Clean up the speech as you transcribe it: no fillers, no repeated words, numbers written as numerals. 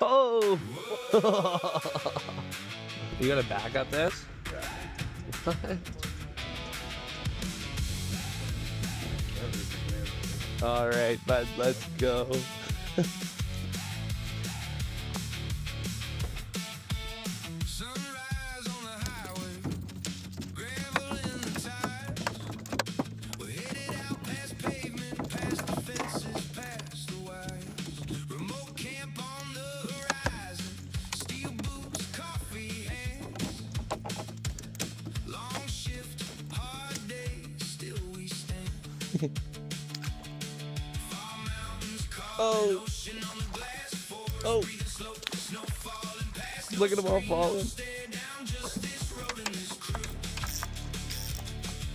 Oh! You gotta back up this? Alright, bud, let's go. Sunrise on the highway, gravel in the tires. We're headed out past pavement, past the fences, past the wires. Remote camp on the horizon, steel boots, coffee hands. Long shift, hard day, still we stand. Far mountains, Oh. ocean on the glass, forest, Oh. breathing slow, snow falling past. Look at them all falling.